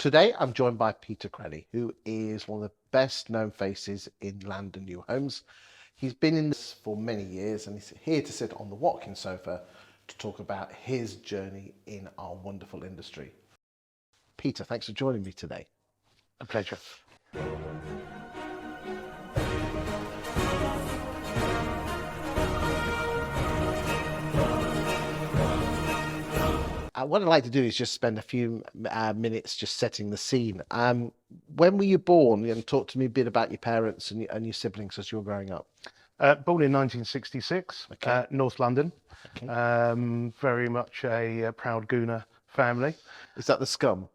Today, I'm joined by Peter Krelle, who is one of the best known faces in land and new homes. He's been in this for many years and he's here to sit on the Watkins sofa to talk about his journey in our wonderful industry. Peter, thanks for joining me today. A pleasure. What I'd like to do is just spend a few minutes just setting the scene. When were you born? And talk to me a bit about your parents and your siblings as you were growing up. Born in 1966, Okay. North London. Okay. Very much a proud Gooner family. Is that the scum?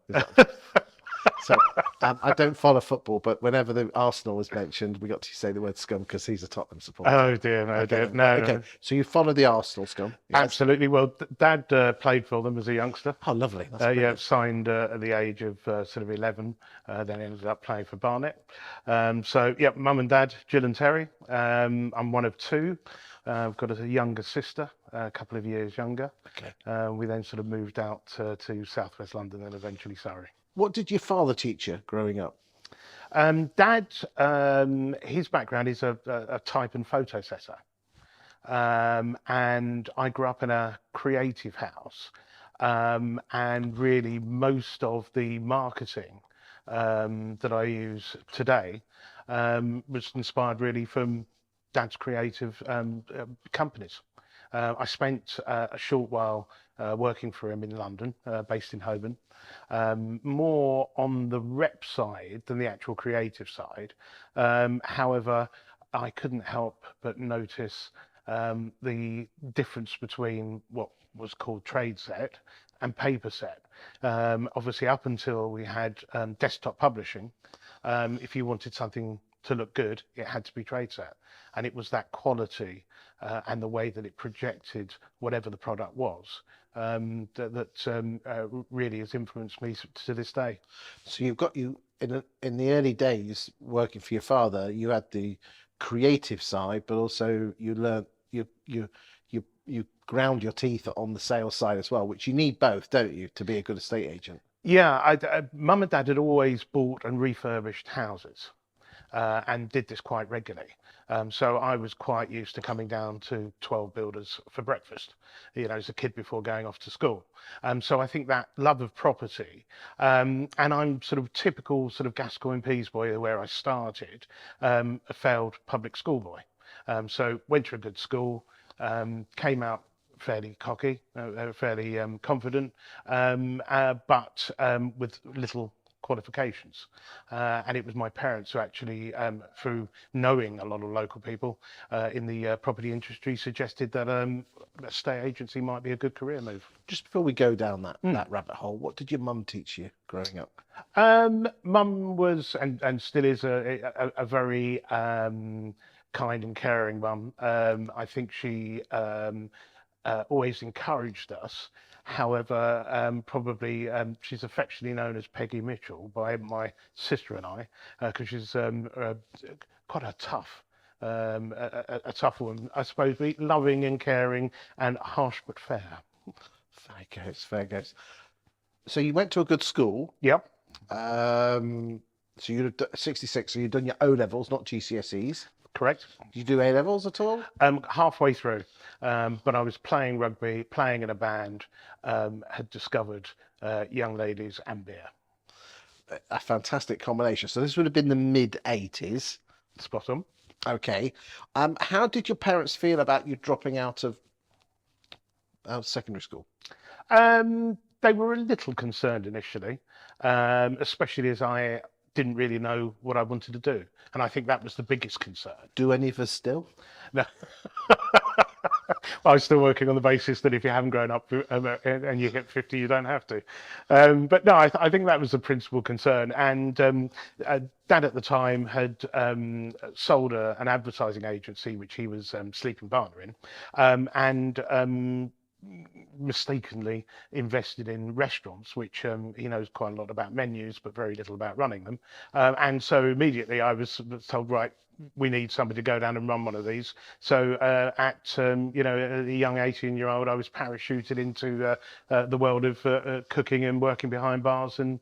So I don't follow football, but whenever the Arsenal is mentioned, we got to say the word scum because he's a Tottenham supporter. Oh dear, no, Okay, dear. No, okay. no. So you follow the Arsenal scum? Yes. Absolutely. Well, Dad played for them as a youngster. Oh, lovely. That's Yeah, brilliant. signed at the age of sort of 11, then ended up playing for Barnet. So, yeah, Mum and Dad, Jill and Terry. I'm one of two. I've got a younger sister, a couple of years younger. Okay. We then sort of moved out to southwest London and eventually Surrey. What did your father teach you growing up? Dad, his background is a type and photo setter. And I grew up in a creative house. And really most of the marketing that I use today was inspired really from Dad's creative companies. I spent a short while working for him in London, based in Holborn, more on the rep side than the actual creative side. However, I couldn't help but notice the difference between what was called trade set and paper set. Obviously, up until we had desktop publishing, if you wanted something to look good, it had to be trade set. And it was that quality and the way that it projected whatever the product was that really has influenced me to this day. So in the early days working for your father, you had the creative side, but also you learned you ground your teeth on the sales side as well, which you need both, don't you, to be a good estate agent? Yeah, Mum and Dad had always bought and refurbished houses. And did this quite regularly. So I was quite used to coming down to 12 builders for breakfast, as a kid before going off to school. So I think that love of property, and I'm sort of typical sort of Gascoigne Peas boy where I started, a failed public school boy. So went to a good school, came out fairly cocky, fairly confident, but with little qualifications, and it was my parents who actually, through knowing a lot of local people in the property industry, suggested that a estate agency might be a good career move. Just before we go down that rabbit hole, what did your mum teach you growing up? Mum was and still is a very kind and caring mum. I think she always encouraged us. However, probably she's affectionately known as Peggy Mitchell by my sister and I, because she's quite a tough woman, I suppose, loving and caring and harsh but fair. Fair goes. So you went to a good school. Yep. So you're 66, so you've done your O levels, not GCSEs. Correct. Did you do A levels at all? Halfway through, but I was playing rugby, playing in a band, had discovered young ladies and beer. A fantastic combination. So this would have been the mid-80s. Spot on. Okay. How did your parents feel about you dropping out of secondary school? They were a little concerned initially, especially as I didn't really know what I wanted to do. And I think that was the biggest concern. Do any of us still? No. I was still working on the basis that if you haven't grown up and you hit 50, you don't have to. But no, I think that was the principal concern. And Dad at the time had sold an advertising agency, which he was sleeping partner in. And mistakenly invested in restaurants, which he knows quite a lot about menus, but very little about running them. And so immediately I was told, right, we need somebody to go down and run one of these. So at a young 18-year-old, I was parachuted into the world of cooking and working behind bars and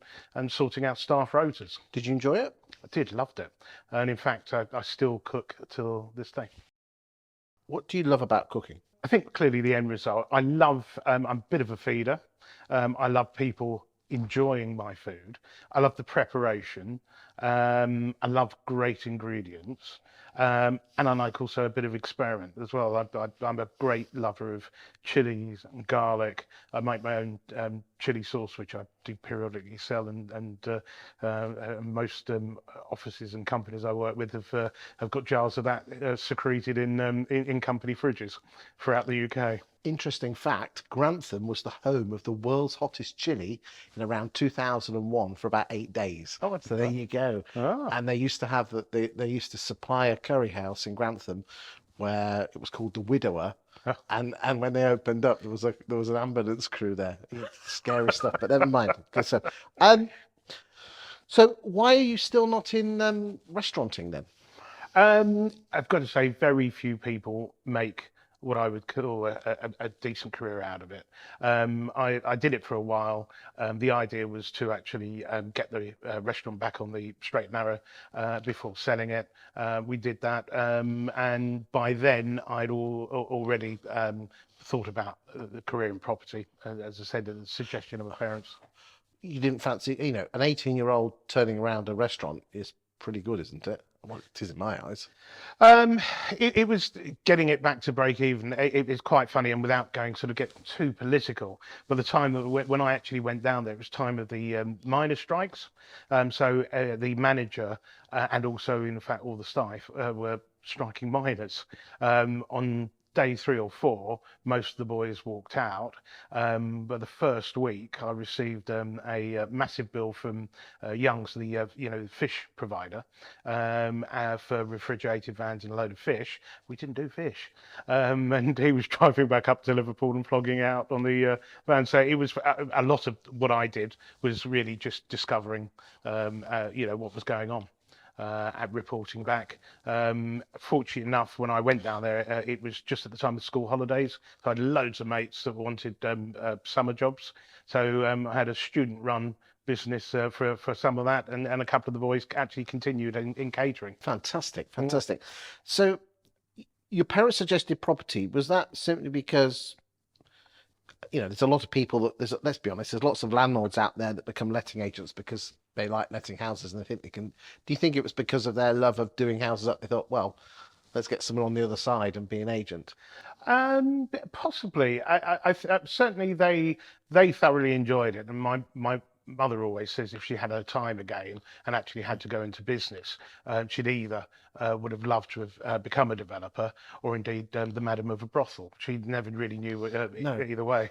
sorting out staff rotas. Did you enjoy it? I did, loved it, and in fact, I still cook till this day. What do you love about cooking? I think clearly the end result. I love. I'm a bit of a feeder. I love people enjoying my food. I love the preparation. I love great ingredients, and I like also a bit of experiment as well. I'm a great lover of chilies and garlic. I make my own chili sauce, which I do periodically sell, and most offices and companies I work with have got jars of that secreted in company fridges throughout the UK. Interesting fact, Grantham was the home of the world's hottest chili in around 2001 for about 8 days. Oh, So there you go. Ah. And they used to have they used to supply a curry house in Grantham where it was called the Widower. Oh. And when they opened up, there was an ambulance crew there. Scary stuff, but never mind. Okay, so why are you still not in restauranting then? I've got to say, very few people make what I would call a decent career out of it. I did it for a while. The idea was to actually get the restaurant back on the straight and narrow before selling it. We did that, and by then I'd already thought about the career in property, as I said, at the suggestion of my parents. You didn't fancy, an 18-year-old turning around a restaurant is pretty good, isn't it? Well, it is in my eyes. Um, it was getting it back to break even. It's quite funny, and without going sort of get too political, by the time that when I actually went down there, it was time of the miners' strikes. So the manager and also, in fact, all the staff were striking miners. On day 3 or 4, most of the boys walked out. But the first week, I received a massive bill from Young's, the fish provider, for refrigerated vans and a load of fish. We didn't do fish, and he was driving back up to Liverpool and flogging out on the van. So it was a lot of what I did was really just discovering, what was going on. At reporting back. Fortunate enough, when I went down there, it was just at the time of school holidays. So I had loads of mates that wanted summer jobs. So I had a student-run business for some of that, and a couple of the boys actually continued in catering. Fantastic, fantastic. So your parents suggested property. Was that simply because there's a lot of people let's be honest, there's lots of landlords out there that become letting agents because they like letting houses and they think they can. Do you think it was because of their love of doing houses up? They thought, well, let's get someone on the other side and be an agent. Possibly. I certainly they thoroughly enjoyed it, and my mother always says if she had her time again and actually had to go into business, she'd either would have loved to have become a developer or indeed the madam of a brothel. She never really knew either way.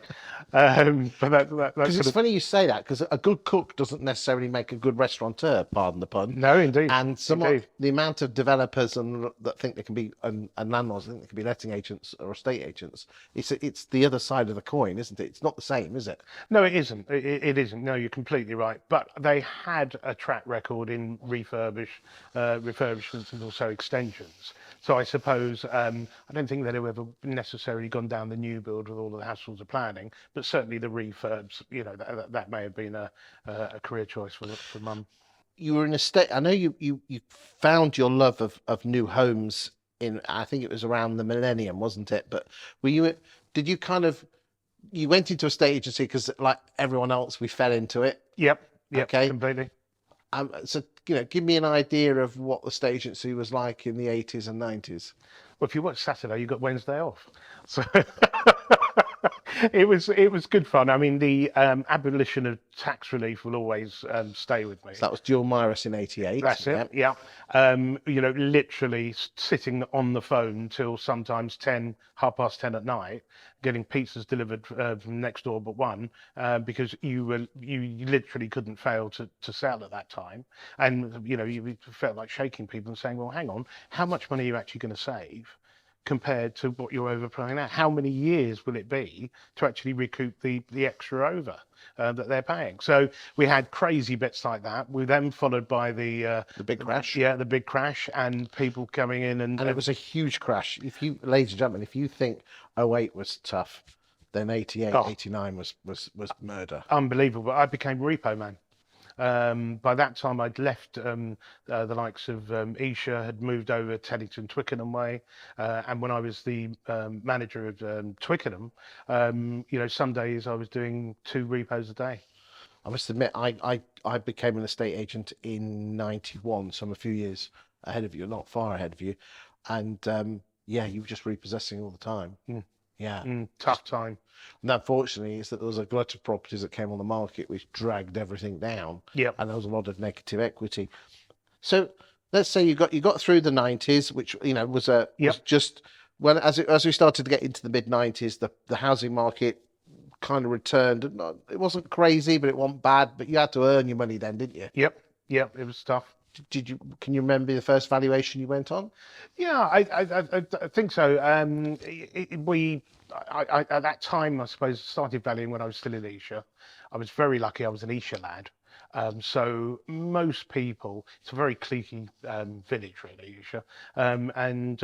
But that's because it's funny you say that, because a good cook doesn't necessarily make a good restaurateur, pardon the pun. No, indeed. And the amount of developers that think they can be and landlords that think they can be letting agents or estate agents, it's the other side of the coin, isn't it? It's not the same, is it? No, it isn't. It isn't. No, you're completely right. But they had a track record in refurbishments and also extensions. So I suppose I don't think they'd have ever necessarily gone down the new build with all of the hassles of planning, but certainly the refurbs. That may have been a career choice for Mum. You were in a state. I know you found your love of new homes in. I think it was around the millennium, wasn't it? But did you you went into a estate agency because, like everyone else, we fell into it? Yep. Okay. Completely. So give me an idea of what the estate agency was like in the 80s and 90s. Well, if you work Saturday, you got Wednesday off. So it was good fun. I mean, the abolition of tax relief will always stay with me. So that was Dual Myris in 88. That's it. Yeah. Literally sitting on the phone till sometimes 10:30 at night, getting pizzas delivered from next door but one, because you literally couldn't fail to sell at that time, and you felt like shaking people and saying, well, hang on, how much money are you actually going to save? compared to what you're overpaying now? How many years will it be to actually recoup the extra over that they're paying? So we had crazy bits like that. We then followed by The big crash. the big crash and people coming in And it was a huge crash. If you, ladies and gentlemen, if you think '08 was tough, then 88, Oh. 89 was murder. unbelievable. I became repo man. By that time, I'd left the likes of Esher, had moved over Teddington, Twickenham way, and when I was the manager of Twickenham, some days I was doing 2 repos a day. I must admit, I became an estate agent in '91, so I'm a few years ahead of you, not far ahead of you. And yeah, you were just repossessing all the time. Yeah. Tough time. And unfortunately, is that there was a glut of properties that came on the market which dragged everything down. Yep. And there was a lot of negative equity. So let's say you got through the '90s, which was just when as we started to get into the mid '90s, the housing market kind of returned. It wasn't crazy, but it wasn't bad. But you had to earn your money then, didn't you? Yep. It was tough. Can you remember the first valuation you went on? Yeah, I think so. At that time, I suppose, started valuing when I was still in Esher. I was very lucky. I was an Esher lad. So most people, it's a very cliquey village, really, Esher, and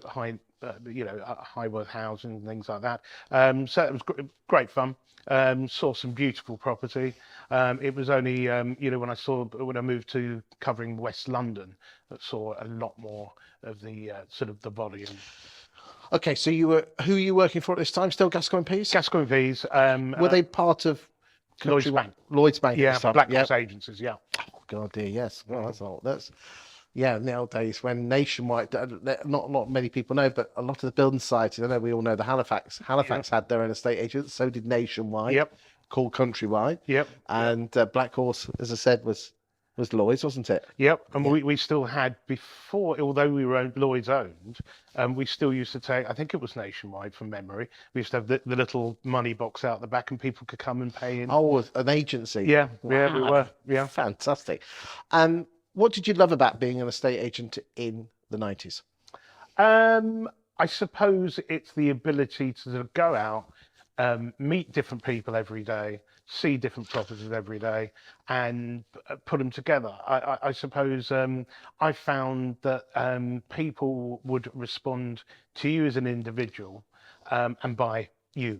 high worth housing and things like that. So it was great fun. Saw some beautiful property. It was only when I moved to covering West London that saw a lot more of the sort of the volume. Okay, so who were you working for at this time? Still Gascoigne Pease? Gascoigne Pease. Were they part of Lloyds Bank? Lloyds Bank. Yeah, at this time? Black Cross Agencies. Yeah. Oh God, dear, yes. Well, that's in the old days when Nationwide, not many people know, but a lot of the building societies, I know we all know the Halifax. Halifax had their own estate agents, so did Nationwide. Yep. Called Countrywide. Yep. And Black Horse, as I said, was Lloyds, wasn't it? Yep. And we still had before, although we were Lloyds owned, we still used to take, I think it was Nationwide from memory. We used to have the little money box out the back and people could come and pay in. Oh, an agency. Yeah. Wow. Yeah, we were. Yeah. Fantastic. And what did you love about being an estate agent in the '90s? I suppose it's the ability to sort of go out, meet different people every day, see different properties every day, and put them together. I suppose I found that people would respond to you as an individual and buy you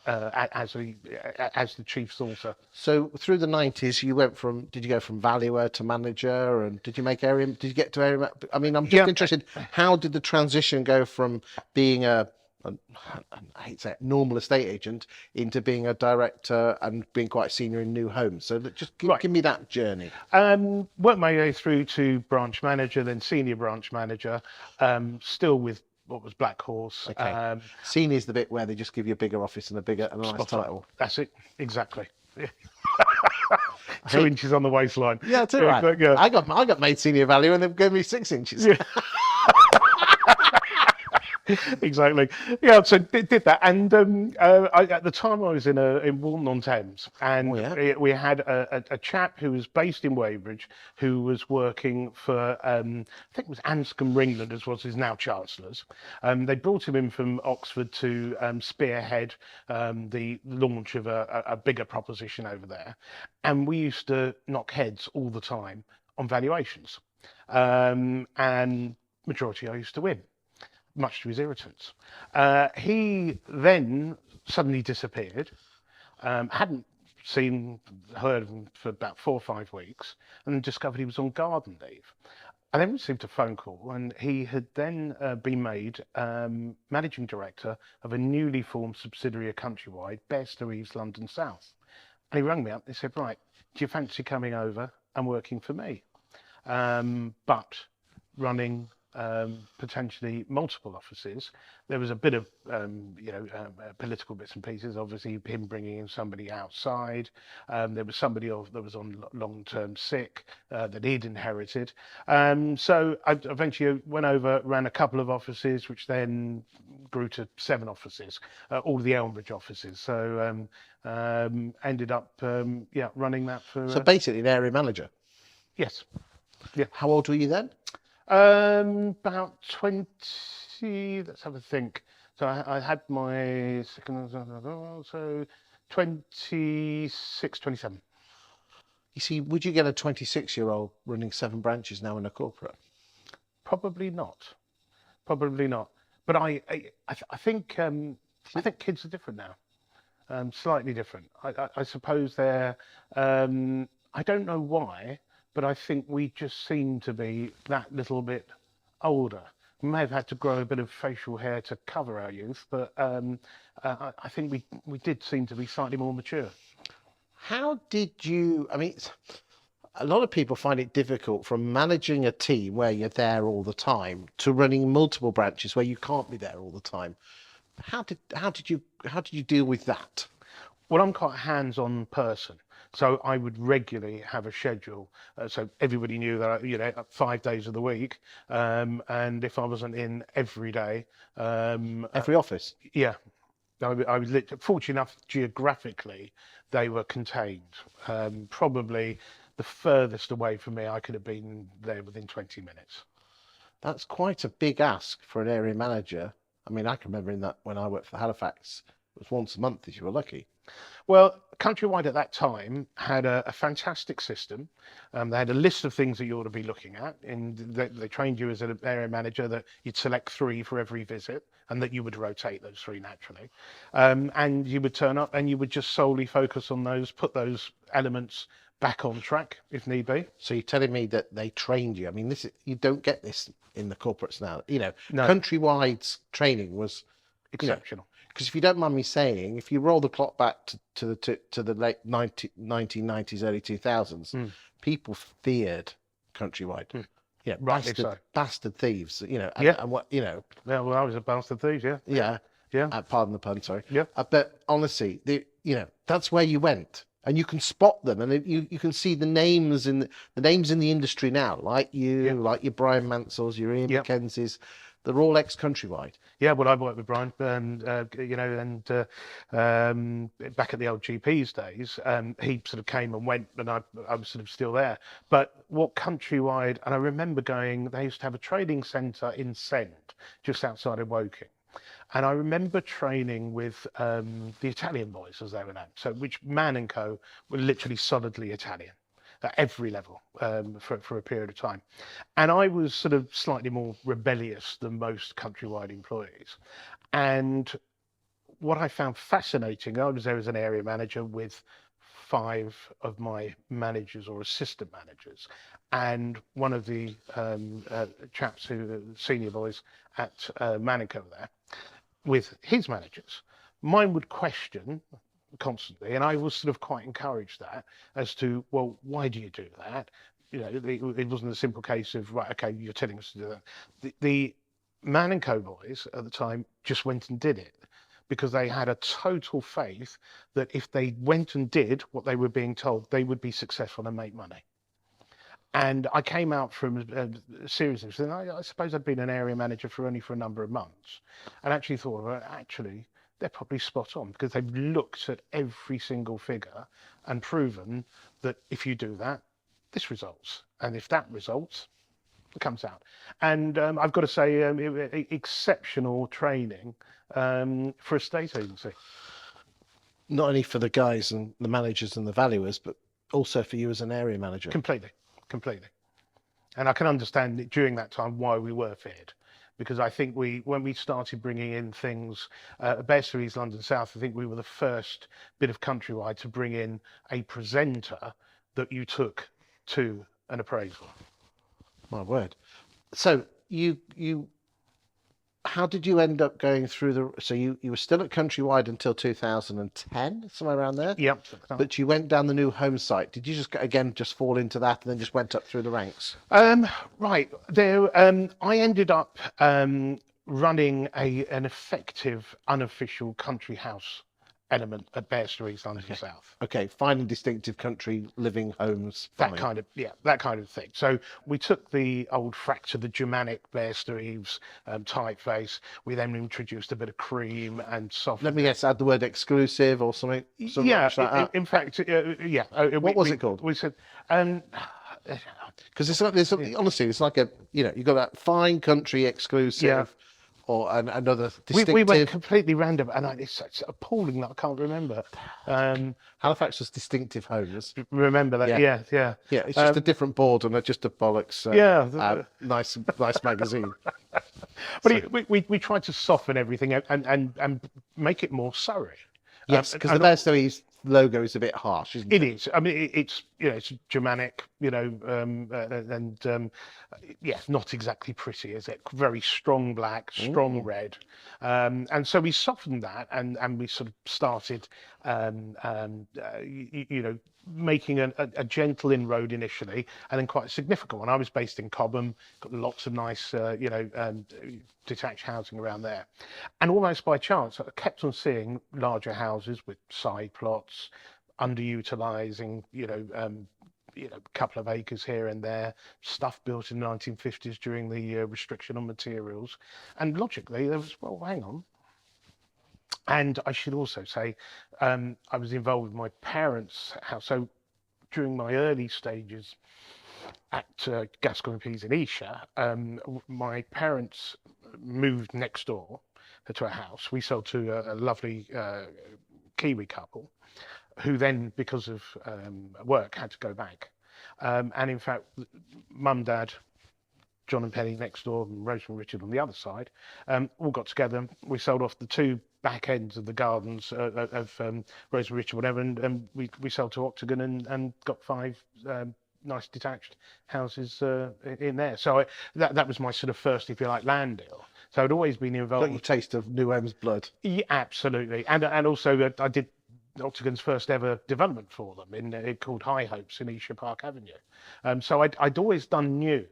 as the chief sourcer. So through the '90s, did you go from valuer to manager, and did you get to area? I mean, I'm just interested. How did the transition go from being I hate to say it, normal estate agent into being a director and being quite senior in new homes? So just give me that journey. Worked my way through to branch manager, then senior branch manager, still with what was Black Horse. Okay. Senior is the bit where they just give you a bigger office and a nice title. That's it, exactly. 2 inches on the waistline. Yeah, that's it. Right. Yeah. I got made senior value and they gave me 6 inches. Yeah. Exactly. Yeah, so did that, and at the time I was in Walton-on-Thames, and we had a chap who was based in Weybridge, who was working for I think it was Anscombe Ringland, as was his now Chancellors. They brought him in from Oxford to spearhead the launch of a bigger proposition over there, and we used to knock heads all the time on valuations, and majority I used to win, much to his irritants. He then suddenly disappeared, hadn't heard of him for about 4 or 5 weeks, and discovered he was on garden leave. I then received a phone call, and he had then been made managing director of a newly formed subsidiary of Countrywide, Bairstow East London South. And he rang me up and he said, right, do you fancy coming over and working for me? But running potentially multiple offices. There was a bit of political bits and pieces, obviously him bringing in somebody outside. There was somebody that was on long-term sick that he'd inherited. So I eventually went over, ran a couple of offices, which then grew to 7 offices, all the Elmbridge offices. So ended up running that for... So basically an area manager? Yes. Yeah. How old were you then? About 20, let's have a think. So I had my second, so 26, 27. You see, would you get a 26-year-old running 7 branches now in a corporate? Probably not. Probably not. But I think kids are different now. Slightly different. I suppose they're. I don't know why, but I think we just seem to be that little bit older. We may have had to grow a bit of facial hair to cover our youth, but I think we did seem to be slightly more mature. How did you? I mean, a lot of people find it difficult from managing a team where you're there all the time to running multiple branches where you can't be there all the time. How did you deal with that? Well, I'm quite a hands-on person, so I would regularly have a schedule. So everybody knew that, 5 days of the week, and if I wasn't in every day, Every office. yeah, I was fortunate enough geographically, they were contained. Probably the furthest away from me, I could have been there within 20 minutes. That's quite a big ask for an area manager. I mean, I can remember in that when I worked for Halifax, it was once a month if you were lucky. Well, Countrywide at that time had a fantastic system. They had a list of things that you ought to be looking at, and they trained you as an area manager that you'd select 3 for every visit, and that you would rotate those 3 naturally. And you would turn up, and you would just solely focus on those, put those elements back on track if need be. So you're telling me that they trained you? I mean, you don't get this in the corporates now. No. Countrywide's training was Exceptional. Because if you don't mind me saying, if you roll the clock back to the late 1990s, early 2000s, people feared Countrywide. Rightly so. Bastard thieves. And what Yeah, well, I was a bastard thief. Yeah. Pardon the pun. Sorry. Yeah. But honestly, that's where you went, and you can spot them, and you can see the names in the industry now, like like your Brian Mansells, your Ian Mackenzies. They're all ex-Countrywide. Yeah, well, I've worked with Brian, and back at the old GP's days, he sort of came and went, and I was sort of still there. But what Countrywide, and I remember they used to have a trading centre in Send, just outside of Woking. And I remember training with the Italian boys, as they were known. So, which Man and Co were literally solidly Italian at every level for a period of time. And I was sort of slightly more rebellious than most Countrywide employees. And what I found fascinating, I was there as an area manager with 5 of my managers or assistant managers, and one of the chaps senior boys at Man and Co there, with his managers. Mine would question constantly, and I was sort of quite encouraged that as to, well, why do you do that? It wasn't a simple case of, right, okay, you're telling us to do that. The Man and Co boys at the time just went and did it because they had a total faith that if they went and did what they were being told, they would be successful and make money. And I came out from a series of things. I suppose I'd been an area manager for a number of months, and actually thought, well, actually, they're probably spot on, because they've looked at every single figure and proven that if you do that, this results. And if that results, it comes out. And I've got to say, exceptional training for a state agency. Not only for the guys and the managers and the valuers, but also for you as an area manager. Completely. And I can understand during that time why we were feared. Because I think when we started bringing in things, Bairstow East London South, I think we were the first bit of Countrywide to bring in a presenter that you took to an appraisal. My word. So how did you end up going through so you were still at Countrywide until 2010, somewhere around there? Yep. But you went down the new home site. Did you just fall into that and then just went up through the ranks? Right. There, I ended up running an effective, unofficial country house element at Bairstow East London South. Okay, fine and distinctive country living homes. That kind of thing. So we took the old fracture, the Germanic Bairstow Eaves typeface. We then introduced a bit of cream and soft. Let me guess, add the word exclusive or something. Yeah, like that. in fact, yeah. What was it called? We said Because it's like this. Honestly, it's like you've got that fine country exclusive, or another distinctive. We went completely random, and it's appalling that I can't remember. Halifax was distinctive homes. Remember that? Yeah. Yeah. Yeah, it's just a different board and just a bollocks. Nice magazine. But we tried to soften everything and make it more Surrey. Yes, because the Bearstow logo is a bit harsh, isn't it? It is. I mean, it's it's Germanic, and not exactly pretty, is it? Very strong black, strong red, and so we softened that, and we sort of started, making a gentle inroad initially, and then quite a significant one. I was based in Cobham, got lots of nice, detached housing around there, and almost by chance, I kept on seeing larger houses with side plots, underutilizing, a couple of acres here and there, stuff built in the 1950s during the restriction on materials, and logically there was, well, hang on. And I should also say, I was involved with my parents' house. So during my early stages at Gascoigne Peas in Esher, my parents moved next door to a house. We sold to a lovely Kiwi couple who then, because of work, had to go back. And in fact, Mum, Dad, John and Penny next door, and Rose and Richard on the other side, all got together. We sold off the two back ends of the gardens of Rose and Richard, whatever, and we sold to Octagon and got 5 nice detached houses in there. So that was my sort of first, if you like, land deal. So I'd always been involved. Got your taste of New Homes blood. Yeah, absolutely, and also I did Octagon's first ever development for them called High Hopes in Esher Park Avenue. So I'd always done new,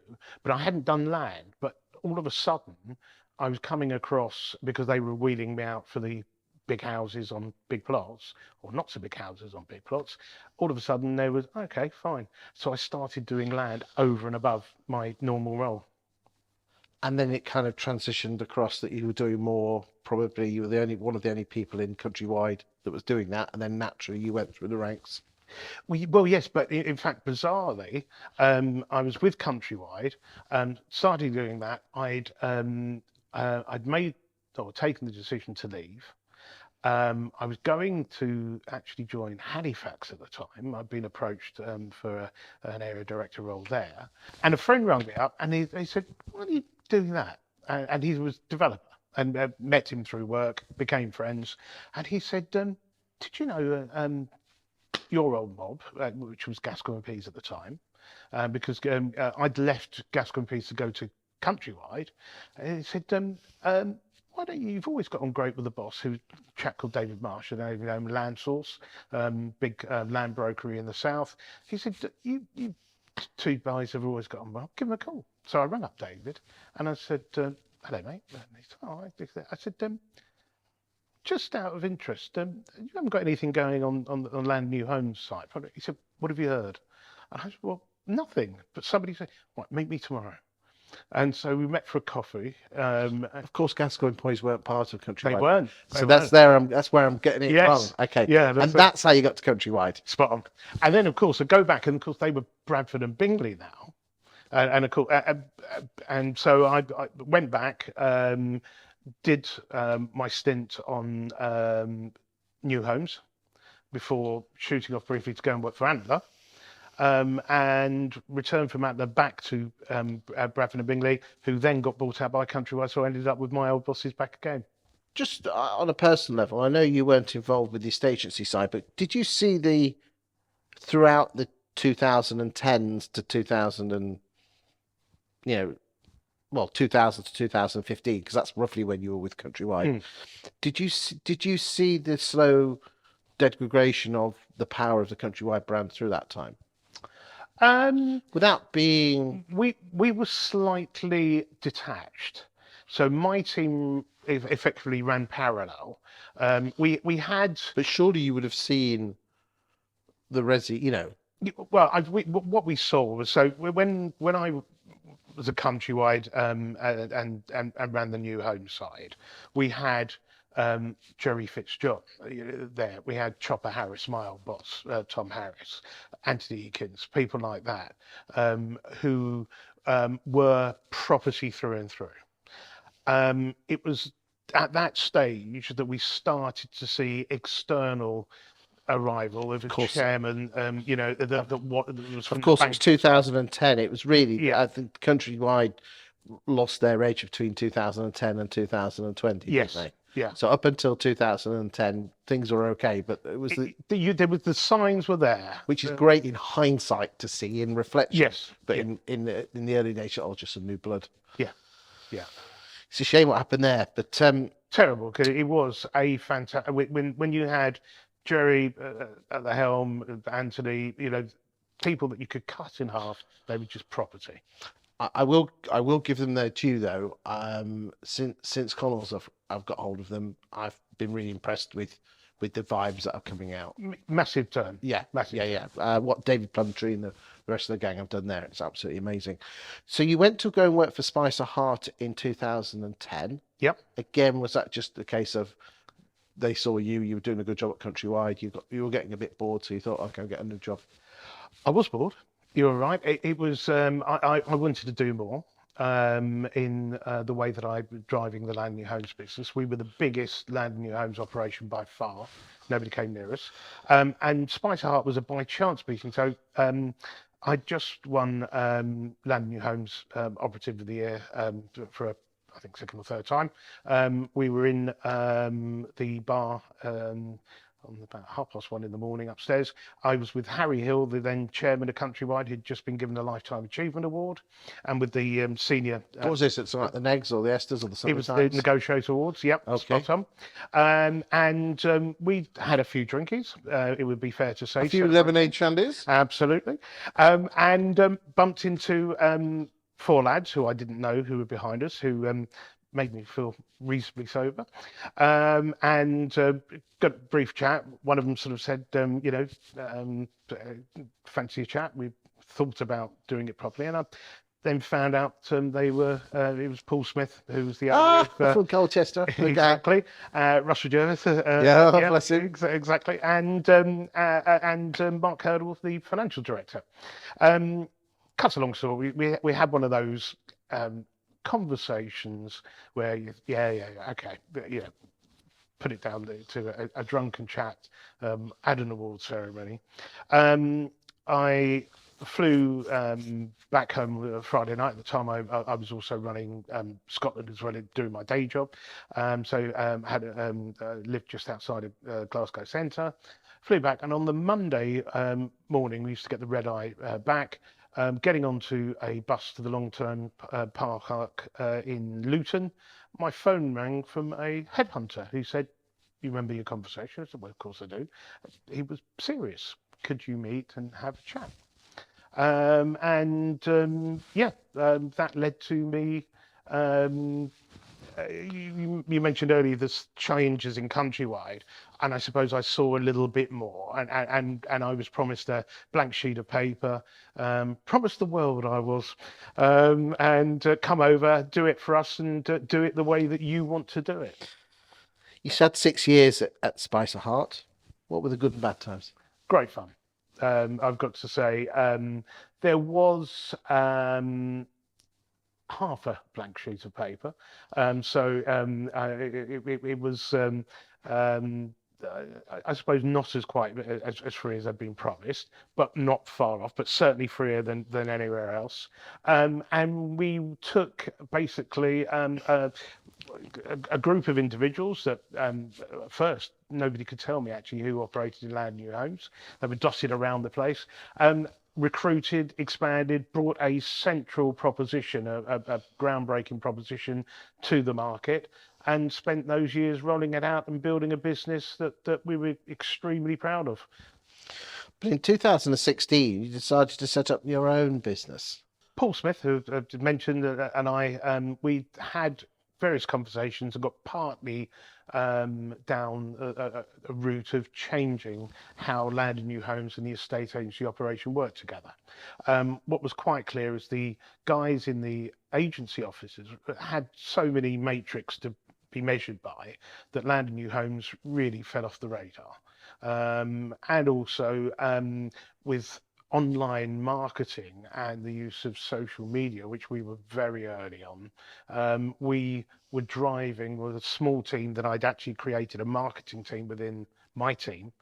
but I hadn't done land. But all of a sudden, I was coming across, because they were wheeling me out for the big houses on big plots, or not so big houses on big plots. All of a sudden, there was, okay, fine. So I started doing land over and above my normal role. And then it kind of transitioned across that you were doing more. Probably you were one of the only people in Countrywide that was doing that, and then naturally you went through the ranks. Well, yes, but in fact, bizarrely, I was with Countrywide, started doing that. I'd made or taken the decision to leave. I was going to actually join Halifax at the time. I'd been approached for an area director role there, and a friend rang me up and he said, "Why are you doing that?" And he was a developer, and met him through work, became friends, and he said, "Did you know your old mob, which was Gascoigne Peas at the time, because I'd left Gascoigne Peas to go to Countrywide," and he said, "Why don't you've always got on great with the boss, who's a chap called David Marsh, Land Source, big land brokery in the south." He said, you two guys have always got on well, give him a call." So I rang up David and I said, "Hello, mate." And he said, "Oh, I said, just out of interest, you haven't got anything going on the Land New Homes site?" He said, "What have you heard?" And I said, "Well, nothing, but somebody said, right, meet me tomorrow." And so we met for a coffee. Of course, Gascoigne Peas weren't part of Countrywide. They weren't. So that's where I'm getting it wrong. Okay. Yeah. That's how you got to Countrywide. Spot on. And then, of course, I go back, and of course, they were Bradford and Bingley now. And of course, and so I went back, did my stint on New Homes before shooting off briefly to go and work for Antler. And returned from Antler back to Bradford and Bingley, who then got bought out by Countrywide. So I ended up with my old bosses back again. Just on a personal level, I know you weren't involved with the estate agency side, but did you see throughout the 2010s to 2000 to 2015, because that's roughly when you were with Countrywide. Did you see the slow degradation of the power of the Countrywide brand through that time? Without being... We were slightly detached. So my team effectively ran parallel. We had... But surely you would have seen the Well, what we saw was, so when I was a Countrywide and ran the New Home side, we had Jerry Fitzjohn there. We had Chopper Harris, my old boss, Tom Harris, Anthony Eakins, people like that, who were property through and through. It was at that stage that we started to see external arrival of a course. chairman, what was from Of the course, it was bank. 2010. It was really, Yeah, I think, Countrywide lost their edge between 2010 and 2020, didn't yes, they? yeah. So up until 2010, things were okay, but it was There was the signs were there. which is great in hindsight to see in reflection. Yes, But yeah, in the early days, oh, just some new blood. yeah, yeah. It's a shame what happened there, but Terrible because it was a fantastic when you had Jerry at the helm, Anthony, people that you could cut in half. They were just property. I will give them their due though. Since Connell's I've got hold of them, I've been really impressed with the vibes that are coming out. Massive turn. Yeah, Massive. yeah. What David Plumtree and the rest of the gang have done there, it's absolutely amazing. So you went to go and work for Spicerhaart in 2010. Yep. Again, was that just the case of they saw you were doing a good job at Countrywide, you were getting a bit bored, so you thought, okay, I'll get a new job? I was bored. You're right. It was. I wanted to do more in the way that I was driving the land and new homes business. We were the biggest land and new homes operation by far. Nobody came near us. And Spicerhaart was a by chance meeting. So I just won Land and New Homes Operative of the Year for I think second or third time. We were in the bar on about 1:30 in the morning upstairs. I was with Harry Hill, the then chairman of Countrywide, who'd just been given a Lifetime Achievement Award, and with the senior. What was this? It's like the Negs or the Esters or the Sunday It was Times? the Negotiator Awards, yep, Okay. spot on. And we had a few drinkies, it would be fair to say. A few lemonade shandies. Absolutely. And bumped into four lads who I didn't know who were behind us, who made me feel reasonably sober. And got a brief chat. One of them sort of said, fancy a chat. We thought about doing it properly. And I then found out it was Paul Smith, who was the owner of, from Colchester. exactly. Russell Jervis. Yeah, bless him. Exactly. And Mark Hurdle, the financial director. Cut a long story. We had one of those conversations where okay, put it down to a drunken chat at an award ceremony. I flew back home Friday night. At the time, I was also running Scotland as well, doing my day job. So had lived just outside of Glasgow Centre. Flew back, and on the Monday morning, we used to get the red eye back. Getting onto a bus to the long-term park in Luton, my phone rang from a headhunter who said, "You remember your conversation?" I said, "Well, of course I do." He was serious. Could you meet and have a chat? That led to me. You mentioned earlier the changes in Countrywide, and I suppose I saw a little bit more, and I was promised a blank sheet of paper, promised the world I was, and come over, do it for us, and do it the way that you want to do it. You had 6 years at Spicerhaart. What were the good and bad times? Great fun. I've got to say, there was half a blank sheet of paper. It was, I suppose, not as quite as free as I'd been promised, but not far off, but certainly freer than anywhere else. And we took basically a group of individuals that first nobody could tell me actually who operated in Land and New Homes. They were dotted around the place. Recruited, expanded, brought a central proposition, a groundbreaking proposition to the market, and spent those years rolling it out and building a business that we were extremely proud of. But in 2016, you decided to set up your own business. Paul Smith, who I mentioned, and I, we had various conversations and got partly down a route of changing how Land and New Homes and the estate agency operation worked together. What was quite clear is the guys in the agency offices had so many matrix to be measured by, that Land and New Homes really fell off the radar. And also with online marketing and the use of social media, which we were very early on, we were driving with a small team that I'd actually created a marketing team within my team.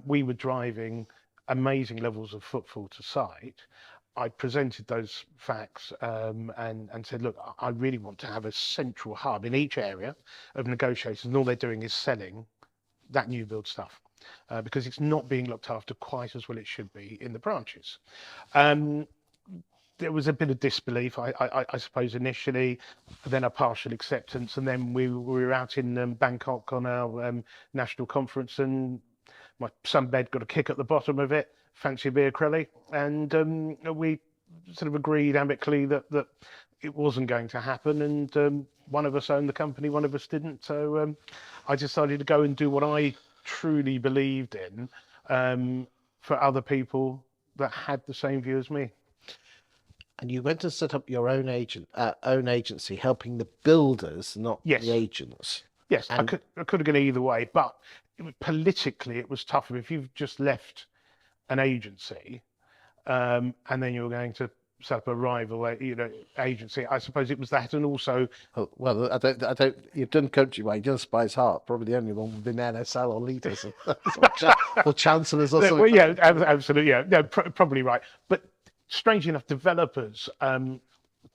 We were driving amazing levels of footfall to site. I presented those facts and said, look, I really want to have a central hub in each area of negotiations, and all they're doing is selling that new build stuff. Because it's not being looked after quite as well it should be in the branches. There was a bit of disbelief, I suppose, initially, then a partial acceptance, and then we were out in Bangkok on our national conference, and my sunbed got a kick at the bottom of it, fancy a beer, Krelle, and we sort of agreed amicably that it wasn't going to happen, and one of us owned the company, one of us didn't, so I decided to go and do what I truly believed in for other people that had the same view as me. And you went to set up your own agency, helping the builders, not Yes. the agents. Yes, And I could have gone either way, but politically it was tougher. If you've just left an agency and then you're going to set up a rival, agency, I suppose it was that, and also. well, I don't. You've done Countrywide, you've done Spicerhaart, probably the only one within NSL or leaders, or chancellors or something. Well, yeah, absolutely, yeah, no, probably right. But strangely enough, developers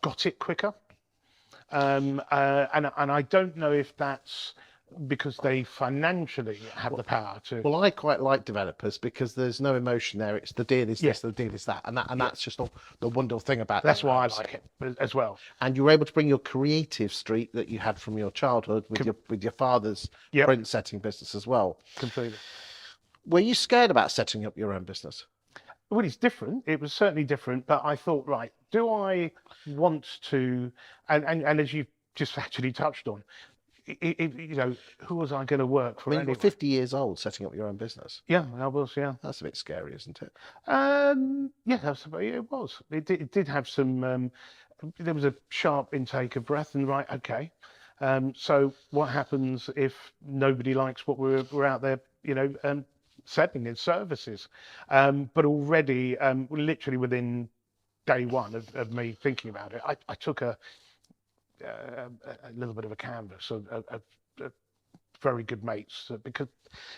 got it quicker, and I don't know if that's because they financially have the power to. Well, I quite like developers because there's no emotion there. It's the deal is this, the deal is that, and that's just the wonderful thing about That's that. why I like it as well. And you were able to bring your creative streak that you had from your childhood with your father's print setting business as well. Completely. Were you scared about setting up your own business? Well, it's different. It was certainly different, but I thought, right, do I want to? And as you've just actually touched on, who was I going to work for? I mean, anyway? you're 50 years old setting up your own business. Yeah, I was. Yeah, that's a bit scary, isn't it? Yeah, it was. It did have some. There was a sharp intake of breath, and right, okay. So what happens if nobody likes what we're out there, selling in services? But already, literally within day one of me thinking about it, I took a little bit of a canvas of very good mates, because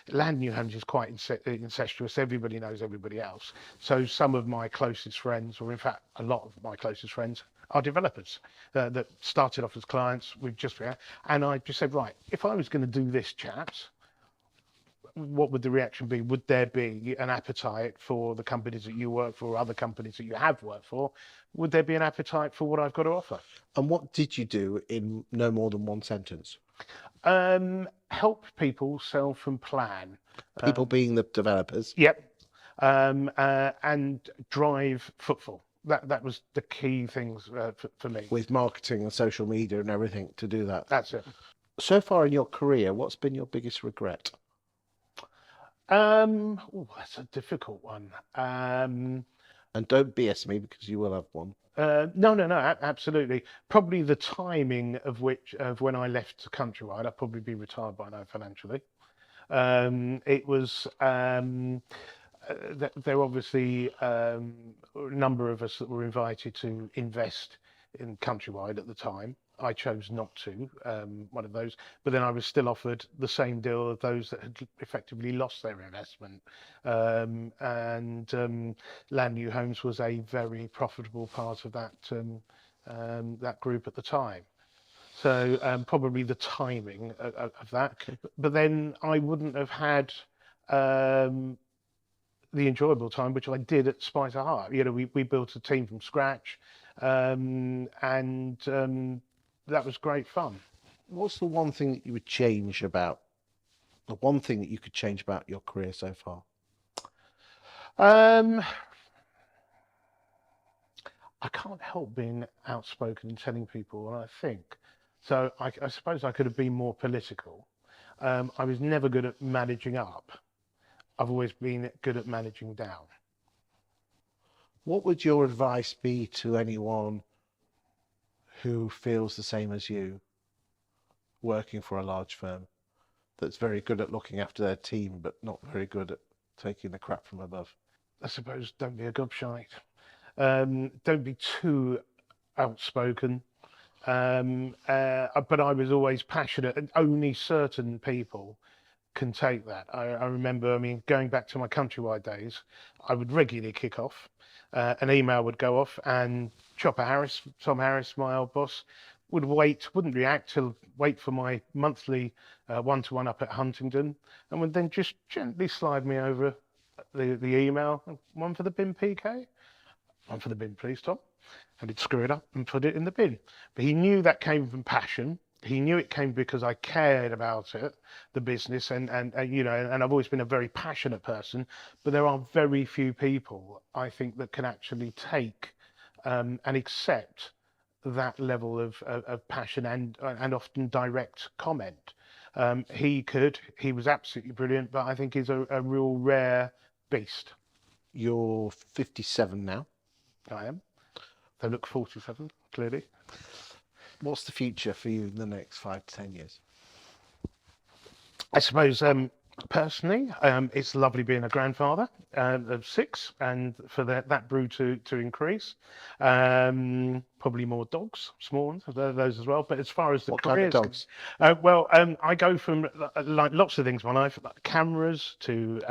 Land New Homes is quite incestuous. Everybody knows everybody else. So some of my closest friends, or in fact a lot of my closest friends, are developers that started off as clients. And I just said, right, if I was going to do this, chaps, what would the reaction be? Would there be an appetite for the companies that you work for, or other companies that you have worked for? Would there be an appetite for what I've got to offer? And what did you do in no more than one sentence? Help people self and plan. People being the developers. Yep. And drive footfall. That was the key things for me. With marketing and social media and everything to do that. That's it. So far in your career, what's been your biggest regret? That's a difficult one. And don't BS me, because you will have one. No, absolutely. Probably the timing of when I left Countrywide. I'd probably be retired by now financially. It was there were obviously a number of us that were invited to invest in Countrywide at the time. I chose not to, one of those, but then I was still offered the same deal of those that had effectively lost their investment. And Land New Homes was a very profitable part of that group at the time. So probably the timing of that. Okay. But then I wouldn't have had the enjoyable time, which I did at Spicerhaart. We built a team from scratch, and that was great fun. What's the one thing that you would change about, the one thing that you could change about your career so far? I can't help being outspoken and telling people what I think. So I suppose I could have been more political. I was never good at managing up. I've always been good at managing down. What would your advice be to anyone who feels the same as you? working for a large firm that's very good at looking after their team, but not very good at taking the crap from above? I suppose don't be a gobshite. Don't be too outspoken. But I was always passionate, and only certain people can take that. I remember, I mean, going back to my Countrywide days, I would regularly kick off. An email would go off, and Tom Harris, my old boss, wouldn't react till wait for my monthly one-to-one up at Huntingdon, and would then just gently slide me over the email. One for the bin, PK. One for the bin, please, Tom. And he'd screw it up and put it in the bin. But he knew that came from passion. He knew it came because I cared about it, the business, and you know, and I've always been a very passionate person. But there are very few people, I think, that can actually take and accept that level of passion and often direct comment. He was absolutely brilliant, but I think he's a real rare beast. You're 57 now. I am. They look 47, clearly. What's the future for you in the next 5 to 10 years? I suppose personally, it's lovely being a grandfather of 6, and for that brood to increase. Probably more dogs, small ones, those as well. But as far as the What kind of dogs? I go from like lots of things in my life, like cameras to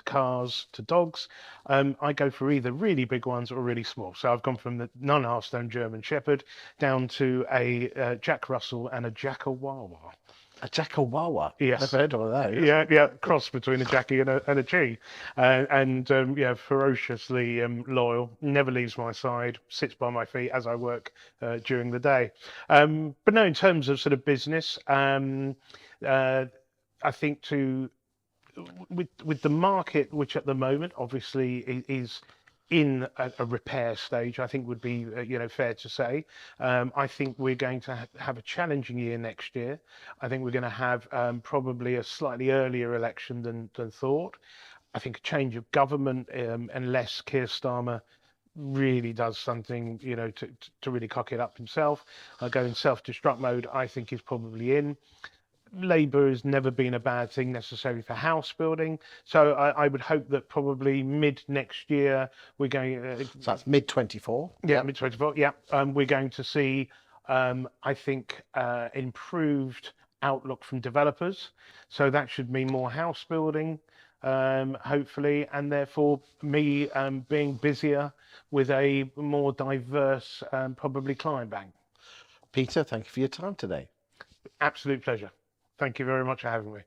cars to dogs. I go for either really big ones or really small. So I've gone from the 9.5 stone German Shepherd down to a Jack Russell and a Jackawawa. A Jackawawa? Yes. Never heard of those. Yeah, cross between a Jackie and a G, yeah, ferociously loyal. Never leaves my side. Sits by my feet as I work during the day. But no, in terms of sort of business, I think with the market, which at the moment obviously is in a repair stage, I think would be fair to say. I think we're going to have a challenging year next year. I think we're going to have probably a slightly earlier election than thought. I think a change of government, unless Keir Starmer really does something, to really cock it up himself, go in self-destruct mode, I think he's probably in. Labour has never been a bad thing necessarily for house building, so I would hope that probably mid next year we're going. So that's mid 24. Yeah, mid 24. Yeah, we're going to see, I think, improved outlook from developers. So that should mean more house building, hopefully, and therefore me being busier with a more diverse, probably client bank. Peter, thank you for your time today. Absolute pleasure. Thank you very much for having me.